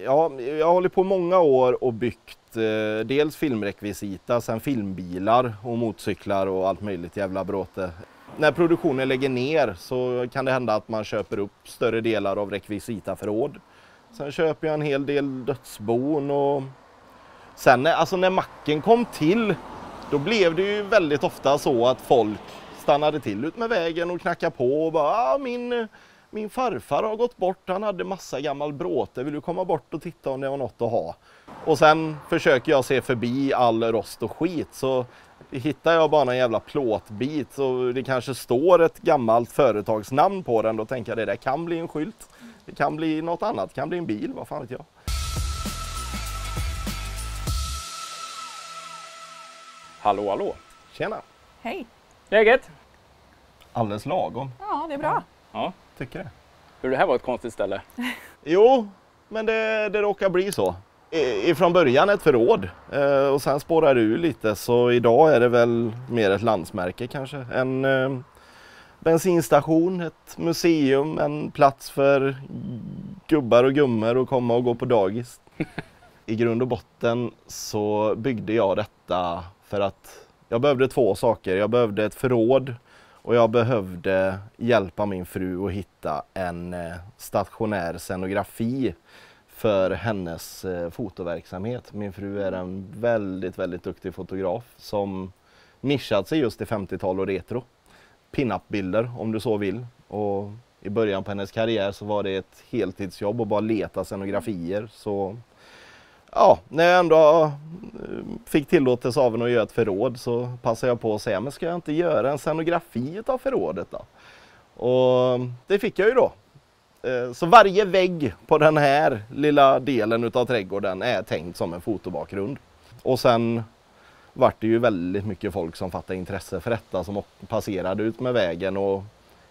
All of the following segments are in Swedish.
Ja, jag har hållit på många år och byggt dels filmrekvisita, sen filmbilar och motorcyklar och allt möjligt jävla bråte. När produktionen lägger ner så kan det hända att man köper upp större delar av rekvisitaförråd. Sen köper jag en hel del dödsbon och sen alltså när macken kom till, då blev det ju väldigt ofta så att folk stannade till ut med vägen och knackade på och bara min farfar har gått bort, han hade massa gammal bråte, vill du komma bort och titta om det var något att ha? Och sen försöker jag se förbi all rost och skit, så hittar jag bara en jävla plåtbit så det kanske står ett gammalt företagsnamn på den, då tänker jag det där kan bli en skylt, det kan bli något annat, det kan bli en bil, vad fan vet jag. Hallå, hallå. Tjena. Hej. Läget? Alldeles lagom. Ja, det är bra. Ja. Tycker det. Hur det här var ett konstigt ställe. Jo, men det råkar bli så. Ifrån början ett förråd och sen spårar det ur lite, så idag är det väl mer ett landsmärke kanske. En bensinstation, ett museum, en plats för gubbar och gummor att komma och gå på dagis. I grund och botten så byggde jag detta för att jag behövde två saker. Jag behövde ett förråd och jag behövde hjälpa min fru att hitta en stationär scenografi för hennes fotoverksamhet. Min fru är en väldigt, väldigt duktig fotograf som nischat sig just i 50-tal och retro. Pin-up-bilder om du så vill. Och i början på hennes karriär så var det ett heltidsjobb att bara leta scenografier. Så ja, när jag ändå fick tillåtelse av henne att göra ett förråd så passade jag på att säga, men ska jag inte göra en scenografi av förrådet då? Och det fick jag ju då. Så varje vägg på den här lilla delen utav trädgården är tänkt som en fotobakgrund. Och sen var det ju väldigt mycket folk som fattade intresse för detta som passerade ut med vägen. Och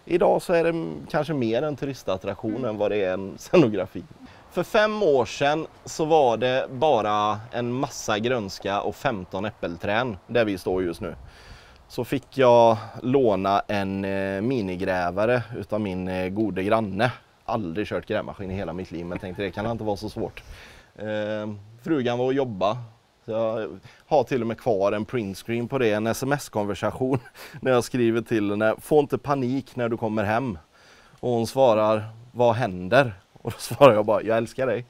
idag så är det kanske mer en turistattraktion än vad det är en scenografi. För 5 år sedan så var det bara en massa grönska och 15 äppelträd där vi står just nu. Så fick jag låna en minigrävare utav min gode granne. Aldrig kört grävmaskin i hela mitt liv, men tänkte det kan inte vara så svårt. Frugan var att jobba. Så jag har till och med kvar en printscreen på det, en sms-konversation när jag skriver till henne, få inte panik när du kommer hem. Och hon svarar, vad händer? Och då svarar jag bara, jag älskar dig.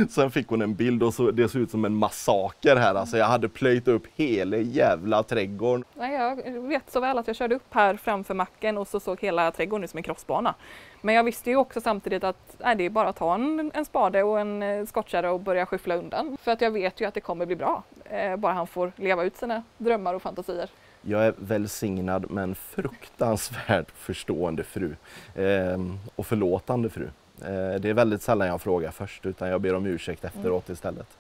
Sen fick hon en bild och det såg ut som en massaker här. Alltså jag hade plöjt upp hela jävla trädgården. Nej, jag vet så väl att jag körde upp här framför macken och så såg hela trädgården ut som en crossbana. Men jag visste ju också samtidigt att det är bara att ta en spade och en skottkärra och börja skyffla undan. För att jag vet ju att det kommer bli bra. Bara han får leva ut sina drömmar och fantasier. Jag är välsignad med en fruktansvärt förstående fru och förlåtande fru. Det är väldigt sällan jag frågar först, utan jag ber om ursäkt efteråt istället.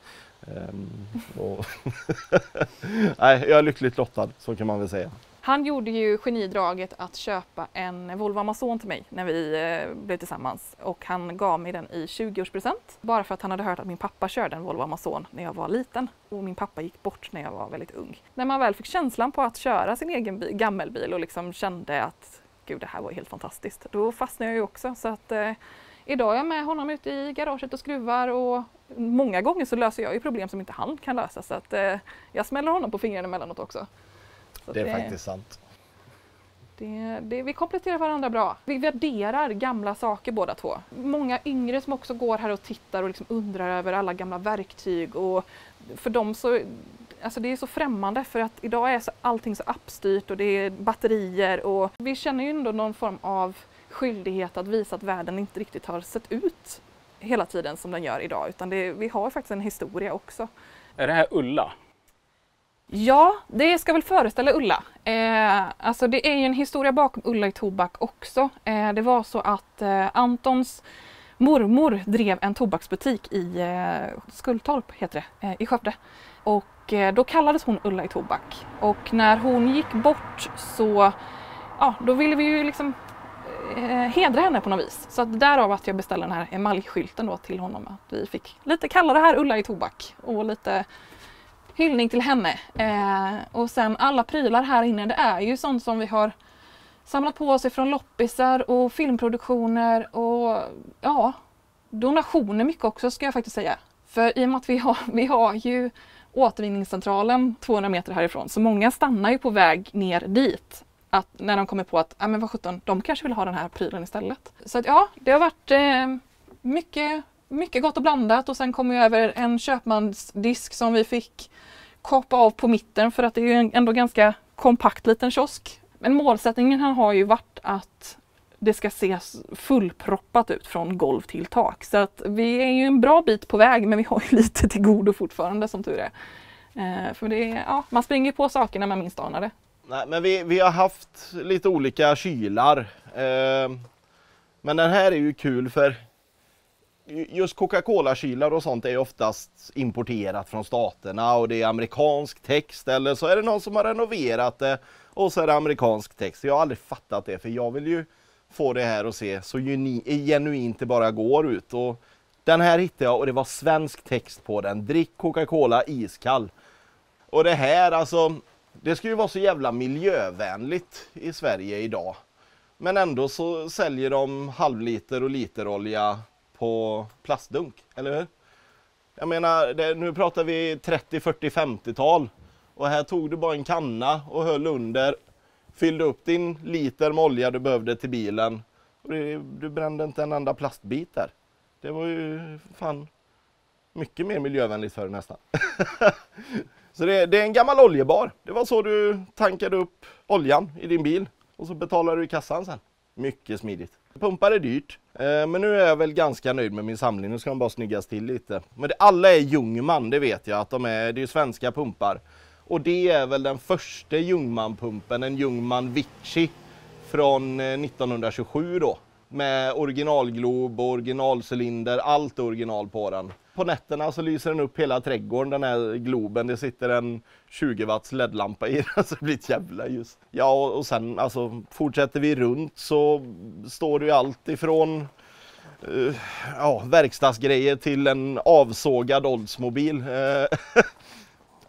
Nej, jag är lyckligt lottad, så kan man väl säga. Han gjorde ju genidraget att köpa en Volvo Amazon till mig när vi blev tillsammans. Och han gav mig den i 20-årspresent. Bara för att han hade hört att min pappa körde en Volvo Amazon när jag var liten. Och min pappa gick bort när jag var väldigt ung. När man väl fick känslan på att köra sin egen gammelbil och liksom kände att gud, det här var helt fantastiskt. Då fastnade jag ju också. Så att idag är jag med honom ute i garaget och skruvar. Och många gånger så löser jag ju problem som inte han kan lösa. Så att jag smäller honom på fingrarna emellanåt också. Det är faktiskt sant. Vi kompletterar varandra bra. Vi värderar gamla saker båda två. Många yngre som också går här och tittar och liksom undrar över alla gamla verktyg. Och för dem så, alltså det är så främmande för att idag är allting så appstyrt och det är batterier. Och vi känner ju ändå någon form av skyldighet att visa att världen inte riktigt har sett ut hela tiden som den gör idag. Utan vi har faktiskt en historia också. Är det här Ulla? Ja, det ska väl föreställa Ulla. Alltså det är ju en historia bakom Ulla i Tobak också. Det var så att Antons mormor drev en tobaksbutik i Skultorp, heter det, i Skövde. Och då kallades hon Ulla i Tobak. Och när hon gick bort så, då ville vi ju liksom hedra henne på något vis. Så att därav att jag beställde den här emaljskylten då till honom. Att vi fick lite kalla det här Ulla i Tobak och lite hyllning till henne. Och sen alla prylar här inne, det är ju sånt som vi har samlat på oss från loppisar och filmproduktioner och donationer mycket också, ska jag faktiskt säga. För i och med att vi har ju återvinningscentralen 200 meter härifrån, så många stannar ju på väg ner dit. Att när de kommer på att, men vad sjutton, de kanske vill ha den här prylen istället. Så att ja, det har varit mycket gott och blandat, och sen kom jag över en köpmansdisk som vi fick kapa av på mitten, för att det är ju ändå ganska kompakt liten kiosk. Men målsättningen här har ju varit att det ska se fullproppat ut från golv till tak. Så att vi är ju en bra bit på väg, men vi har ju lite till godo fortfarande, som tur är. För det är, ja, man springer på sakerna man minst anar det. Nej, men vi har haft lite olika kylar. Men den här är ju kul, för just Coca-Cola-kylar och sånt är oftast importerat från staterna, och det är amerikansk text, eller så är det någon som har renoverat det och så är det amerikansk text. Jag har aldrig fattat det, för jag vill ju få det här att se så genuint det bara går ut. Och den här hittade jag, och det var svensk text på den. Drick Coca-Cola iskall. Och det här, alltså, det ska ju vara så jävla miljövänligt i Sverige idag. Men ändå så säljer de halvliter och literolja på plastdunk, eller hur? Jag menar, nu pratar vi 30, 40, 50-tal. Och här tog du bara en kanna och höll under. Fyllde upp din liter med olja du behövde till bilen. Och du brände inte en enda plastbit där. Det var ju fan mycket mer miljövänligt för nästan. Så det är en gammal oljebar. Det var så du tankade upp oljan i din bil. Och så betalar du i kassan sen. Mycket smidigt. Pumpar är dyrt. Men nu är jag väl ganska nöjd med min samling. Nu ska de bara snyggas till lite. Men alla är Ljungman, det vet jag. Att det är ju svenska pumpar. Och det är väl den första Ljungman-pumpen. En Ljungman Vici från 1927 då. Med originalglob och originalcylinder. Allt original på den. På nätterna så lyser den upp hela trädgården, den här globen. Det sitter en 20 watts LED-lampa i den, så det blir ett jävla ljus. Ja, och sen alltså, fortsätter vi runt så står det ju allt ifrån verkstadsgrejer till en avsågad Oldsmobil.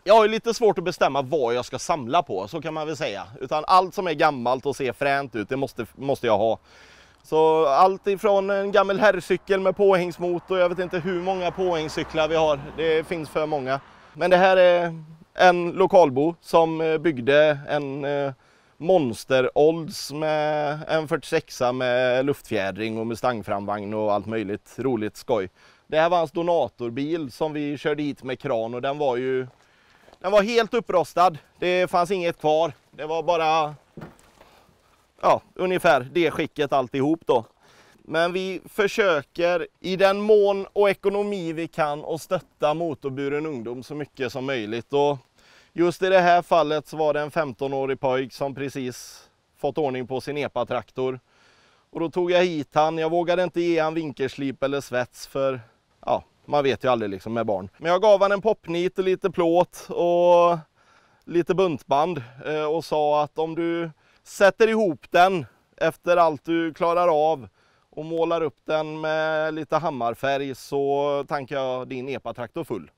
Jag har ju lite svårt att bestämma vad jag ska samla på, så kan man väl säga. Utan allt som är gammalt och ser fränt ut, det måste jag ha. Så allt ifrån en gammal herrcykel med påhängsmotor, jag vet inte hur många påhängscyklar vi har, det finns för många. Men det här är en lokalbo som byggde en Monster Olds med en 46 med luftfjädring och Mustang-framvagn och allt möjligt roligt skoj. Det här var hans donatorbil som vi körde hit med kran, och den var helt upprostad. Det fanns inget kvar, det var bara... Ja, ungefär det skicket alltihop då. Men vi försöker i den mån och ekonomi vi kan att stötta motorburen ungdom så mycket som möjligt. Och just i det här fallet så var det en 15-årig pojk som precis fått ordning på sin EPA-traktor. Och då tog jag hit han. Jag vågade inte ge han vinkelslip eller svets, för ja, man vet ju aldrig liksom med barn. Men jag gav han en popnit och lite plåt och lite buntband och sa att om du sätter ihop den efter allt du klarar av och målar upp den med lite hammarfärg, så tankar jag din EPA-traktor full.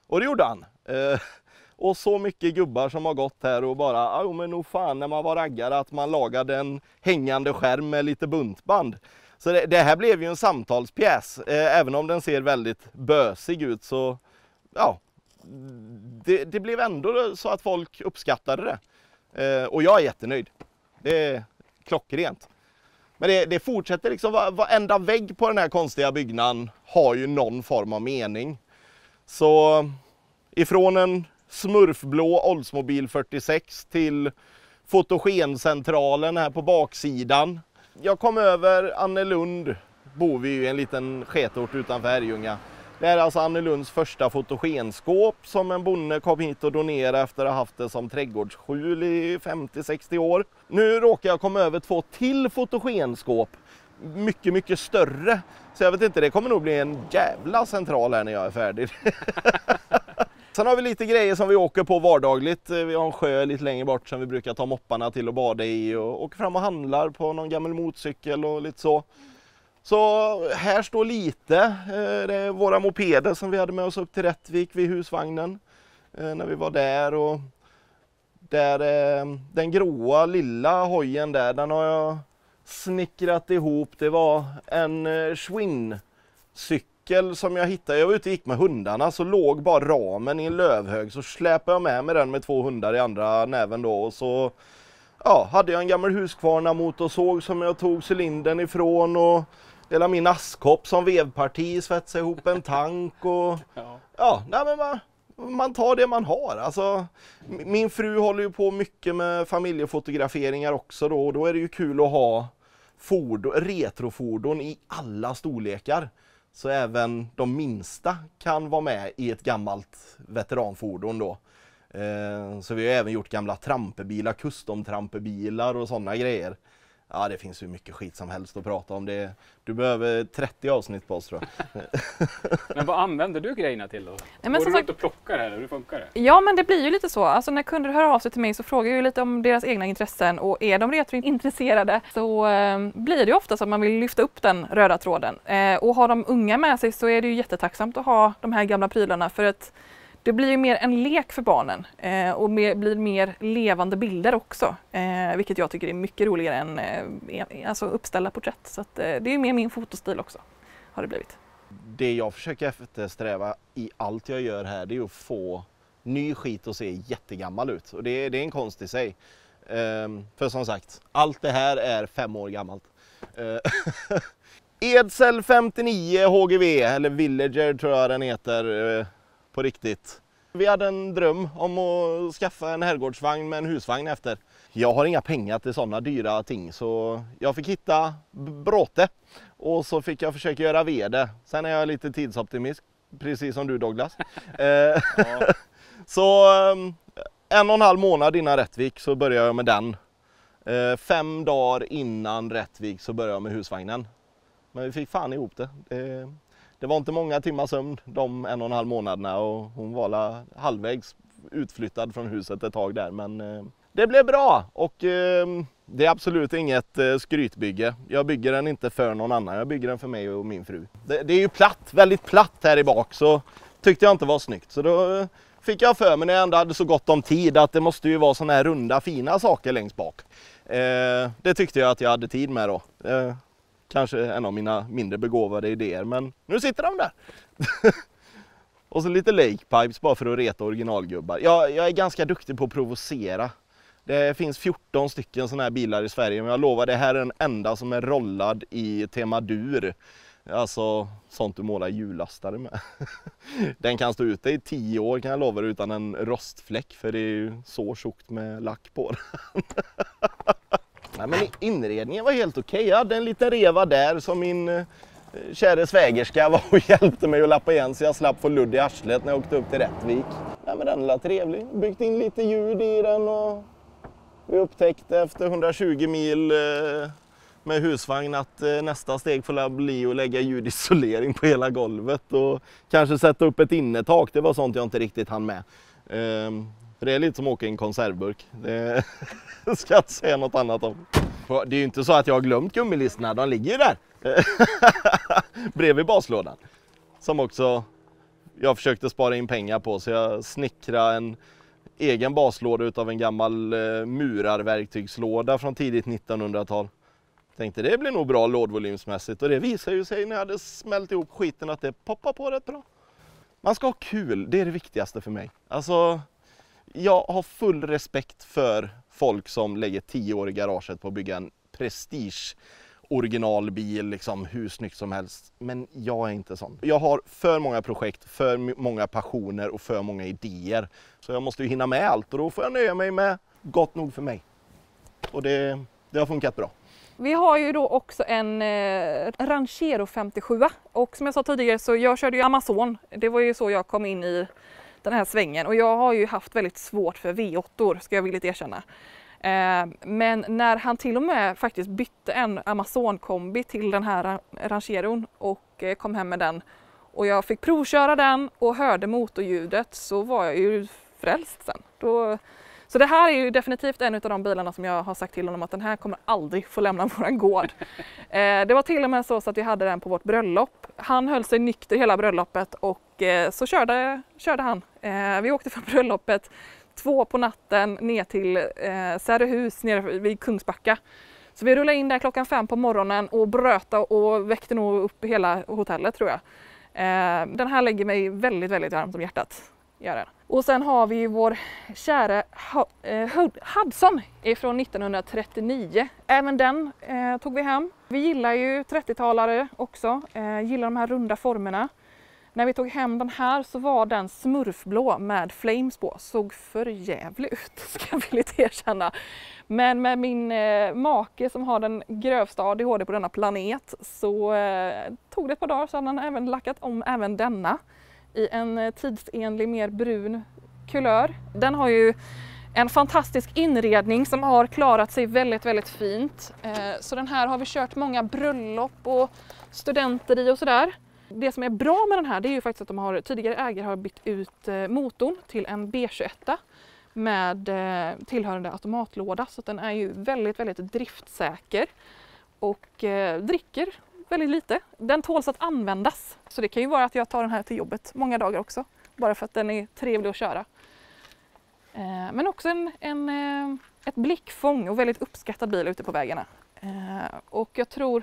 Och det gjorde han. Och så mycket gubbar som har gått här och bara, men nog fan när man var raggare att man lagade en hängande skärm med lite buntband. Så det här blev ju en samtalspjäs, även om den ser väldigt bösig ut, så ja, det blev ändå så att folk uppskattade det. Och jag är jättenöjd. Det är klockrent. Men det fortsätter liksom, varenda vägg på den här konstiga byggnaden har ju någon form av mening. Så ifrån en smurfblå Oldsmobil 46 till fotogencentralen här på baksidan. Jag kom över Annelund, bor vi ju i en liten sketort utanför Herrljunga. Det är alltså Annelunds första fotogenskåp som en bonde kom hit och donerade efter att ha haft det som trädgårdsskjul i 50-60 år. Nu råkar jag komma över 2 till fotogenskåp. Mycket, mycket större. Så jag vet inte, det kommer nog bli en jävla central här när jag är färdig. Sen har vi lite grejer som vi åker på vardagligt. Vi har en sjö lite längre bort som vi brukar ta mopparna till och bada i. Och åker fram och handlar på någon gammal motorcykel och lite så. Så här står lite, det är våra mopeder som vi hade med oss upp till Rättvik vid husvagnen när vi var där. Och där, den gråa lilla hojen där, den har jag snickrat ihop. Det var en Schwinn cykel som jag hittade. Jag var ute och gick med hundarna, så låg bara ramen i en lövhög. Så släpade jag med mig den med 2 hundar i andra näven då. Och så hade jag en gammal Husqvarna motorsåg som jag tog cylindern ifrån. Och hela min askkopp som vevparti, svetsade ihop en tank. Och man tar det man har. Alltså, min fru håller ju på mycket med familjefotograferingar också då. Och då är det ju kul att ha retrofordon i alla storlekar. Så även de minsta kan vara med i ett gammalt veteranfordon då. Så vi har även gjort gamla trampebilar, custom-trampebilar och sådana grejer. Ja, det finns ju mycket skit som helst att prata om. Du behöver 30 avsnitt på oss, tror jag. Men vad använder du grejerna till då? Nej, men Går som du sagt, runt och plockar det, eller hur funkar det? ja, men det blir ju lite så. Alltså när kunder hör av sig till mig så frågar jag ju lite om deras egna intressen, och är de retrointresserade så blir det ju ofta så att man vill lyfta upp den röda tråden. Och har de unga med sig så är det ju jättetacksamt att ha de här gamla prylarna, för att det blir ju mer en lek för barnen och blir mer levande bilder också, vilket jag tycker är mycket roligare än alltså uppställda porträtt. Så att, det är ju mer min fotostil också, har det blivit. Det jag försöker eftersträva i allt jag gör här, det är att få ny skit att se jättegammal ut. Och det är en konst i sig. För som sagt, allt det här är 5 år gammalt. Edsel 59 HGV, eller Villager tror jag den heter på riktigt. Vi hade en dröm om att skaffa en herrgårdsvagn med en husvagn efter. Jag har inga pengar till sådana dyra ting, så jag fick hitta bråte och så fick jag försöka göra vede. Sen är jag lite tidsoptimist, precis som du, Douglas. Så 1,5 månad innan Rättvik så började jag med den. 5 dagar innan Rättvik så började jag med husvagnen. Men vi fick fan ihop det. Det var inte många timmar sömn de 1,5 månaderna, och hon var halvvägs utflyttad från huset ett tag där. Men det blev bra, och det är absolut inget skrytbygge. Jag bygger den inte för någon annan, jag bygger den för mig och min fru. Det är ju platt, väldigt platt här i bak, så tyckte jag inte var snyggt. Så då fick jag för mig, när jag ändå hade så gott om tid, att det måste ju vara såna här runda fina saker längst bak. Det tyckte jag att jag hade tid med då. Kanske en av mina mindre begåvade idéer, men nu sitter de där. Och så lite lake pipes bara för att reta originalgubbar. Jag är ganska duktig på att provocera. Det finns 14 stycken sådana här bilar i Sverige, men jag lovar, det här är den enda som är rollad i tema dur. Alltså sånt du målar hjullastare med. Den kan stå ute i 10 år, kan jag lova, utan en rostfläck, för det är ju så tjockt med lack på den. Nej, men inredningen var helt okej. Jag hade en liten reva där som min kära svägerska var och hjälpte mig att lappa igen, så jag slapp få ludd i arslet när jag åkte upp till Rättvik. Nej, men den var trevlig. Byggt in lite ljud i den, och vi upptäckte efter 120 mil med husvagn att nästa steg får bli att lägga ljudisolering på hela golvet och kanske sätta upp ett innertak. Det var sånt jag inte riktigt hann med. För det är lite som att åka i en konservburk. Det ska jag inte säga något annat om. Det är ju inte så att jag har glömt gummilistorna, de ligger ju där. Bredvid baslådan. Som också jag försökte spara in pengar på, så jag snickrade en egen baslåda utav en gammal murarverktygslåda från tidigt 1900-tal. Tänkte det blir nog bra lådvolymsmässigt, och det visar ju sig när jag hade smält ihop skiten att det poppar på rätt bra. Man ska ha kul, det är det viktigaste för mig. Alltså, jag har full respekt för folk som lägger 10 år i garaget på att bygga en prestige originalbil, liksom hur snyggt som helst. Men jag är inte sån. Jag har för många projekt, för många passioner och för många idéer. Så jag måste ju hinna med allt, och då får jag nöja mig med gott nog för mig. Och det har funkat bra. Vi har ju då också en Ranchero 57, och som jag sa tidigare så jag körde ju Amazon. Det var ju så jag kom in i den här svängen, och jag har ju haft väldigt svårt för V8-or, ska jag villigt erkänna. Men när han till och med faktiskt bytte en Amazon-kombi till den här Rancheron och kom hem med den, och jag fick provköra den och hörde motorljudet, så var jag ju frälst sen. Så det här är ju definitivt en av de bilarna som jag har sagt till honom att den här kommer aldrig få lämna våran gård. Det var till och med så att vi hade den på vårt bröllop. Han höll sig nykter hela bröllopet, och så körde han. Vi åkte från bröllopet 2 på natten ner till Särehus nere vid Kungsbacka. Så vi rullade in där 5:00 på morgonen och bröt och väckte nog upp hela hotellet tror jag. Den här lägger mig väldigt, väldigt varmt om hjärtat. Gör den. Och sen har vi vår kära Hudson från 1939. Även den tog vi hem. Vi gillar ju 30-talare också, gillar de här runda formerna. När vi tog hem den här så var den smurfblå med flames på. Såg för jävligt ut, ska jag villigt erkänna. Men med min make som har den grövsta ADHD på denna planet så tog det ett par dagar så hade han även lackat om även denna i en tidsenlig mer brun kulör. Den har ju en fantastisk inredning som har klarat sig väldigt, väldigt fint. Så den här har vi kört många bröllop och studenter i och sådär. Det som är bra med den här det är ju faktiskt att tidigare ägare har bytt ut motorn till en B21 med tillhörande automatlåda. Så den är ju väldigt, väldigt driftsäker och dricker väldigt lite. Den tåls att användas. Så det kan ju vara att jag tar den här till jobbet många dagar också. Bara för att den är trevlig att köra. Men också ett blickfång och väldigt uppskattad bil ute på vägarna. Och jag tror,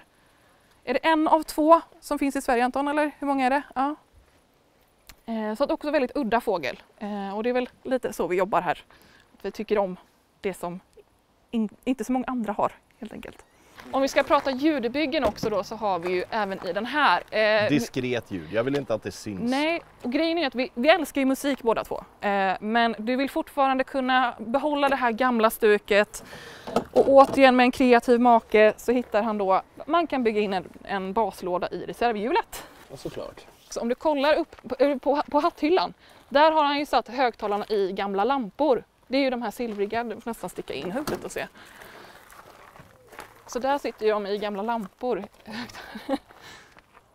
är det 1 av 2 som finns i Sverige Anton eller hur många är det? Ja. Så att också väldigt udda fågel. Och det är väl lite så vi jobbar här. Att vi tycker om det som inte så många andra har helt enkelt. Om vi ska prata ljudbyggen också då så har vi ju även i den här. Diskret ljud, jag vill inte att det syns. Nej, och grejen är att vi älskar ju musik båda två. Men du vill fortfarande kunna behålla det här gamla stuket. Och återigen med en kreativ make så hittar han då, man kan bygga in en baslåda i reservhjulet. Ja, såklart. Så om du kollar upp på hatthyllan, där har han ju satt högtalarna i gamla lampor. Det är ju de här silvriga, du får nästan sticka in huvudet och se. Så där sitter de i gamla lampor.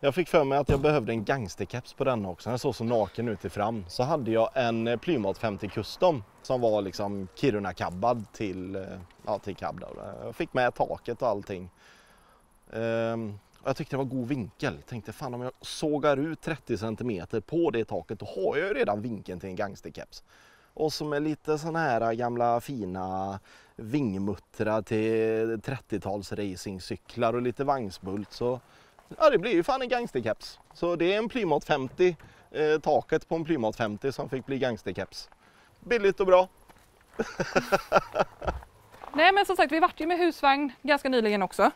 Jag fick för mig att jag behövde en gangsterkeps på den också. Den såg så naken ut i fram. Så hade jag en Plymouth 50 Custom som var liksom Kiruna-kabbad till cab. Jag fick med taket och allting. Jag tyckte det var god vinkel. Tänkte fan om jag sågar ut 30 cm på det taket då har jag ju redan vinkeln till en gangsterkeps. Och så med lite såna här gamla fina vingmuttrar till 30-tals racingcyklar och lite vagnsbult så ja, det blir ju fan en gangsterkeps. Så det är en Plymouth 50, taket på en Plymouth 50 som fick bli gangsterkeps. Billigt och bra. Nej men som sagt, vi vart ju med husvagn ganska nyligen också.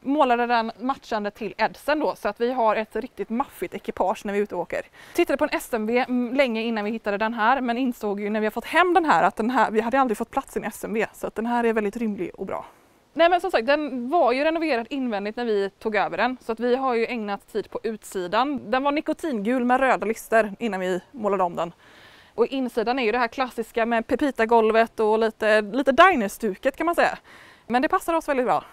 Målade den matchande till Edsen då så att vi har ett riktigt maffigt ekipage när vi är ute och åker. Tittade på en SMV länge innan vi hittade den här men insåg ju när vi har fått hem den här att vi hade aldrig fått plats i en SMV så att den här är väldigt rymlig och bra. Nej men som sagt, den var ju renoverad invändigt när vi tog över den så att vi har ju ägnat tid på utsidan. Den var nikotingul med röda lister innan vi målade om den. Och insidan är ju det här klassiska med pepita-golvet och lite diner-stuket kan man säga. Men det passar oss väldigt bra.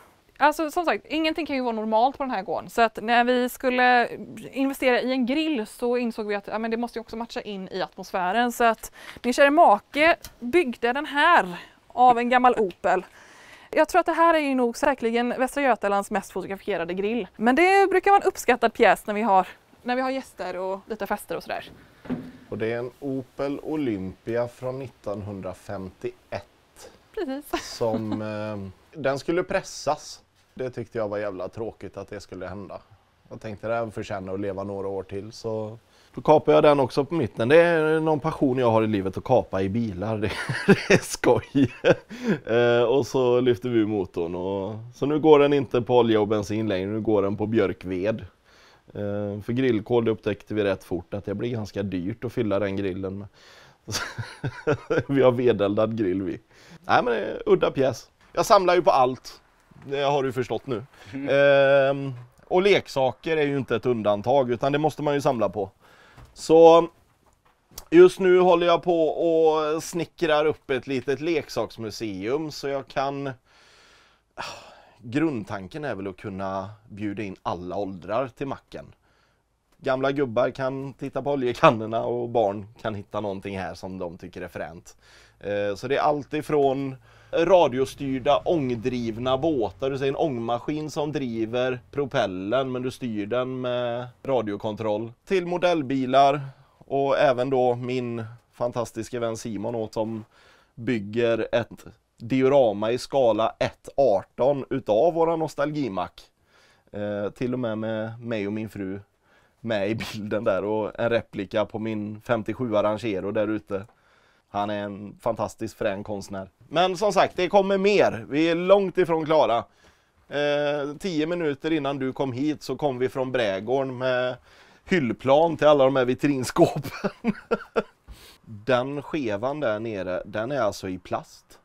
Alltså som sagt, ingenting kan ju vara normalt på den här gården. Så att när vi skulle investera i en grill så insåg vi att det måste ju också matcha in i atmosfären. Så att min kära make byggde den här av en gammal Opel. Jag tror att det här är ju nog säkerligen Västra Götalands mest fotograferade grill. Men det brukar vara en uppskattad pjäs när vi har gäster och lite fester och sådär. Och det är en Opel Olympia från 1951. Precis. Som den skulle pressas. Det tyckte jag var jävla tråkigt att det skulle hända. Jag tänkte det här förtjänar att leva några år till så då kapar jag den också på mitten. Det är någon passion jag har i livet att kapa i bilar. Det är skoj. Och så lyfter vi motorn. Så nu går den inte på olja och bensin längre. Nu går den på björkved. För grillkol upptäckte vi rätt fort att det blir ganska dyrt att fylla den grillen med. Vi har vedeldad grill vi. Nej men det är udda pjäs. Jag samlar ju på allt. Det har du förstått nu. Och leksaker är ju inte ett undantag utan det måste man ju samla på. Så just nu håller jag på och snickrar upp ett litet leksaksmuseum så jag kan... Grundtanken är väl att kunna bjuda in alla åldrar till macken. Gamla gubbar kan titta på oljekannorna och barn kan hitta någonting här som de tycker är fränt. Så det är allt ifrån radiostyrda ångdrivna båtar. Du ser en ångmaskin som driver propellen men du styr den med radiokontroll. Till modellbilar och även då min fantastiska vän Simon som bygger ett diorama i skala 1:18 utav våra nostalgimack. Till och med mig och min fru med i bilden där och en replika på min 57 Ranchero där ute. Han är en fantastisk frän konstnär. Men som sagt, det kommer mer. Vi är långt ifrån klara. 10 minuter innan du kom hit så kom vi från Brädgården med hyllplan till alla de här vitrinskåpen. Den skevan där nere, den är alltså i plast.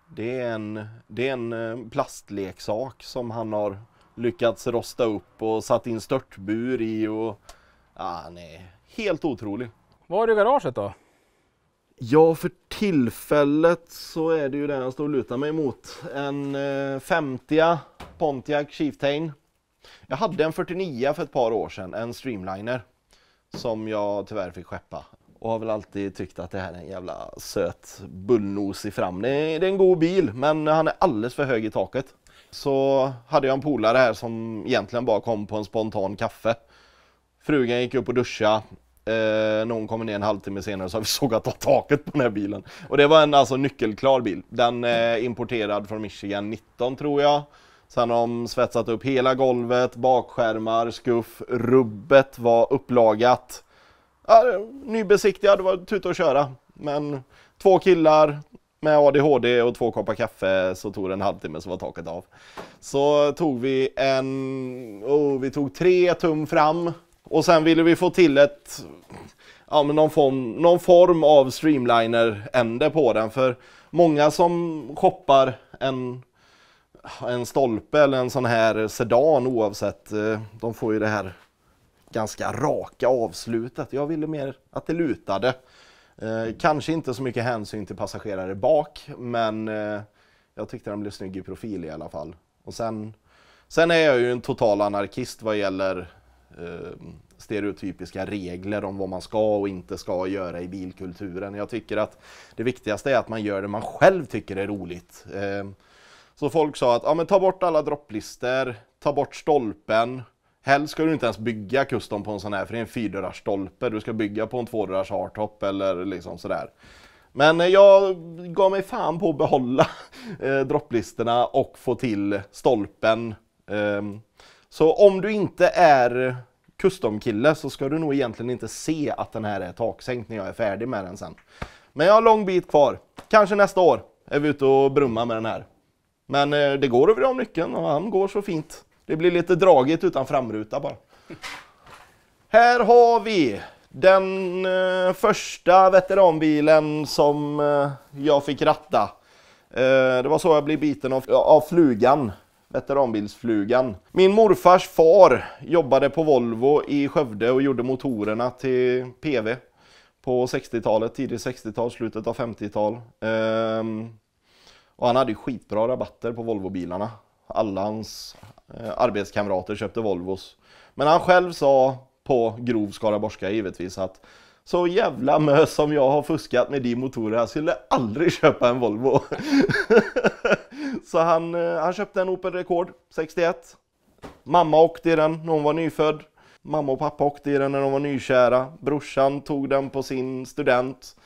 Det är en plastleksak som han har lyckats rosta upp och satt in störtbur i och han är helt otrolig. Vad har du i garaget då? Ja, för tillfället så är det ju den jag står och lutar mig emot. En 50 Pontiac Chieftain. Jag hade en 49 för ett par år sedan, en Streamliner. Som jag tyvärr fick skeppa. Och har väl alltid tyckt att det här är en jävla söt bullnos i fram. Det är en god bil, men han är alldeles för hög i taket. Så hade jag en polare här som egentligen bara kom på en spontan kaffe. Frugan gick upp och duscha. När hon kommer ner en halvtimme senare så har vi sågat av taket på den här bilen. Och det var en alltså nyckelklar bil. Den är importerad från Michigan 19 tror jag. Sen har de svetsat upp hela golvet, bakskärmar, skuff, rubbet var upplagat. Ja, nybesiktigad, det var tuta att köra. Men 2 killar med ADHD och 2 koppar kaffe så tog det en halvtimme så var taket av. Så tog vi vi tog 3 tum fram. Och sen ville vi få till någon form av Streamliner-ände på den. För många som shoppar en stolpe eller en sån här sedan oavsett, de får ju det här ganska raka avslutet. Jag ville mer att det lutade. Kanske inte så mycket hänsyn till passagerare bak, men jag tyckte den blev snygg i profil i alla fall. Och sen är jag ju en total anarkist vad gäller stereotypiska regler om vad man ska och inte ska göra i bilkulturen. Jag tycker att det viktigaste är att man gör det man själv tycker är roligt. Så folk sa att men ta bort alla dropplister, ta bort stolpen. Helst ska du inte ens bygga custom på en sån här, för det är en 4-dörrars stolpe. Du ska bygga på en 2-dörrars hardtop eller liksom sådär. Men jag gav mig fan på att behålla dropplisterna och få till stolpen. Så om du inte är custom-kille så ska du nog egentligen inte se att den här är taksänkt när jag är färdig med den sen. Men jag har lång bit kvar. Kanske nästa år är vi ute och brummar med den här. Men det går över om nyckeln och han går så fint. Det blir lite dragigt utan framruta bara. Här har vi den första veteranbilen som jag fick ratta. Det var så jag blev biten av flugan. Veteranbilsflugan. Min morfars far jobbade på Volvo i Skövde och gjorde motorerna till PV på 60-talet, tidigt 60-tal, slutet av 50-tal. Och han hade skitbra rabatter på Volvo-bilarna. Alla hans arbetskamrater köpte Volvos. Men han själv sa på grov skaraborgska givetvis att så jävla mös som jag har fuskat med de motorer, jag skulle aldrig köpa en Volvo. Så han köpte en Opel Rekord 61. Mamma åkte i den när hon var nyfödd. Mamma och pappa åkte i den när de var nykära. Brorsan tog den på sin student.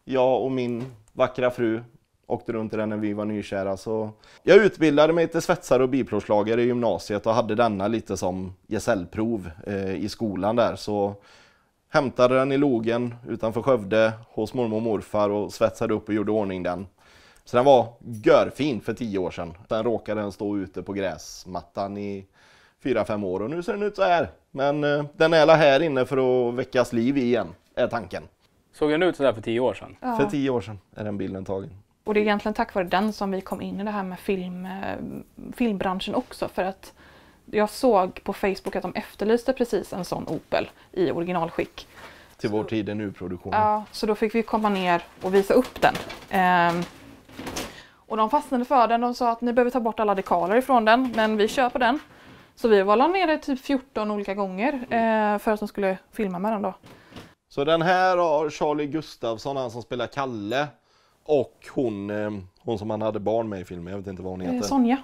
Jag och min vackra fru åkte runt i den när vi var nykära. Så jag utbildade mig till svetsare och biplåtslagare i gymnasiet och hade denna lite som gesällprov i skolan där. Så hämtade den i logen utanför Skövde hos mormor och morfar och svetsade upp och gjorde ordning den. Så den var görfin för 10 år sedan. Sen råkade den stå ute på gräsmattan i 4-5 år och nu ser den ut så här. Men den är här inne för att väckas liv igen, är tanken. Såg den ut så där för 10 år sedan? Ja. För 10 år sedan är den bilden tagen. Och det är egentligen tack vare den som vi kom in i det här med filmbranschen också. För att jag såg på Facebook att de efterlyste precis en sån Opel i originalskick. Till vår tid är nu-produktion. Ja, så då fick vi komma ner och visa upp den. Och de fastnade för den. De sa att ni behöver ta bort alla dekaler ifrån den, men vi kör på den. Så vi var nere typ 14 olika gånger för att de skulle filma med den då. Så den här har Charlie Gustafsson, han som spelar Kalle. Och hon som han hade barn med i filmen, jag vet inte vad hon heter. Sonja.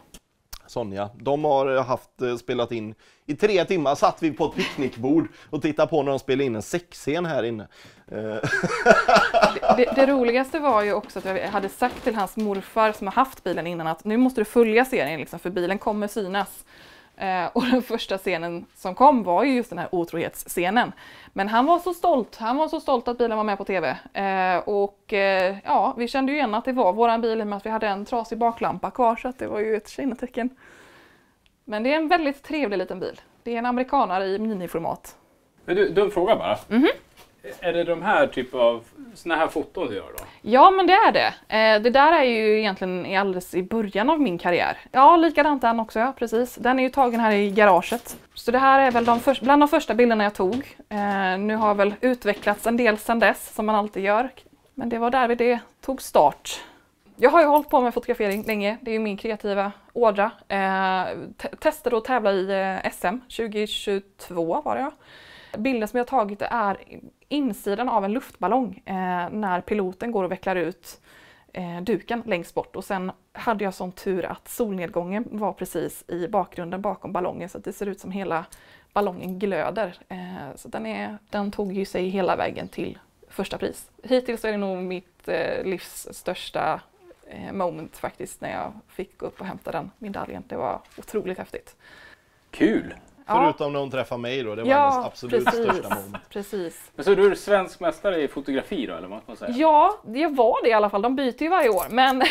Sonja. De har spelat in i 3 timmar, satt vi på ett picknickbord och tittade på när de spelade in en sexscen här inne. Det roligaste var ju också att jag hade sagt till hans morfar som har haft bilen innan att nu måste du följa serien liksom, för bilen kommer synas. Och den första scenen som kom var ju just den här otrohetsscenen. Men han var så stolt att bilen var med på tv. Ja, vi kände ju igen att det var våran bil i och med att vi hade en trasig baklampa kvar, så att det var ju ett kännetecken. Men det är en väldigt trevlig liten bil. Det är en amerikanare i miniformat. Men du, en fråga bara. Är det de här typ av såna här foton du gör då? Ja, men det är det. Det där är ju egentligen alldeles i början av min karriär. Ja, likadant den också, ja, precis. Den är ju tagen här i garaget. Så det här är väl bland de första bilderna jag tog. Nu har väl utvecklats en del sedan dess, som man alltid gör. Men det var där det tog start. Jag har ju hållit på med fotografering länge. Det är ju min kreativa ådra. Testade att tävla i SM 2022 var det. Bilden som jag har tagit är insidan av en luftballong när piloten går och vecklar ut duken längst bort. Och sen hade jag sån tur att solnedgången var precis i bakgrunden bakom ballongen, så att det ser ut som hela ballongen glöder. Så den tog ju sig hela vägen till första pris. Hittills är det nog mitt livs största moment faktiskt, när jag fick gå upp och hämta den medaljen. Det var otroligt häftigt. Kul! Förutom när hon träffade mig då, det var hennes absolut största moment. Precis. Men så du är svensk mästare i fotografi då, eller vad man säga? Ja, jag var det i alla fall. De byter ju varje år. Men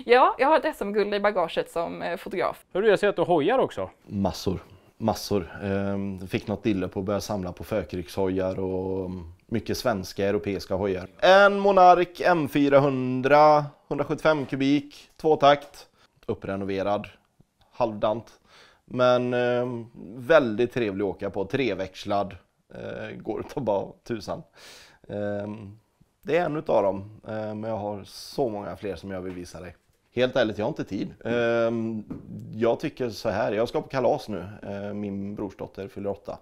ja, jag har ett SM-guld i bagaget som fotograf. Hörru, jag ser att du hojar också. Massor. Fick något dille på att börja samla på förkrigshojar och mycket svenska, europeiska hojar. En Monark M400, 175 kubik, 2-takt, upprenoverad, halvdant. Men väldigt trevlig att åka på, 3-växlad, går att ta bara 1000. Det är en utav dem, men jag har så många fler som jag vill visa dig. Helt ärligt, jag har inte tid. Jag tycker så här, jag ska på kalas nu, min brorsdotter fyller 8.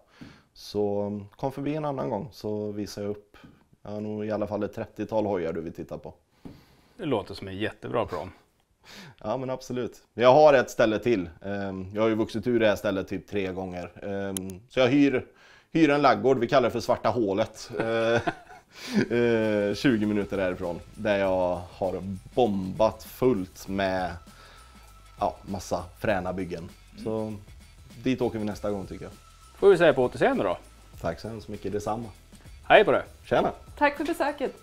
Så kom förbi en annan gång så visar jag upp. Jag har nog i alla fall ett 30-tal hojar du vill titta på. Det låter som en jättebra prom. Ja, men absolut. Jag har ett ställe till. Jag har ju vuxit ur det här stället typ 3 gånger. Så jag hyr en laggård, vi kallar det för Svarta hålet. 20 minuter därifrån. Där jag har bombat fullt med massa fräna byggen. Så dit åker vi nästa gång tycker jag. Får vi säga på återseende då. Tack så hemskt mycket, detsamma. Hej på det. Tjena. Tack för besöket.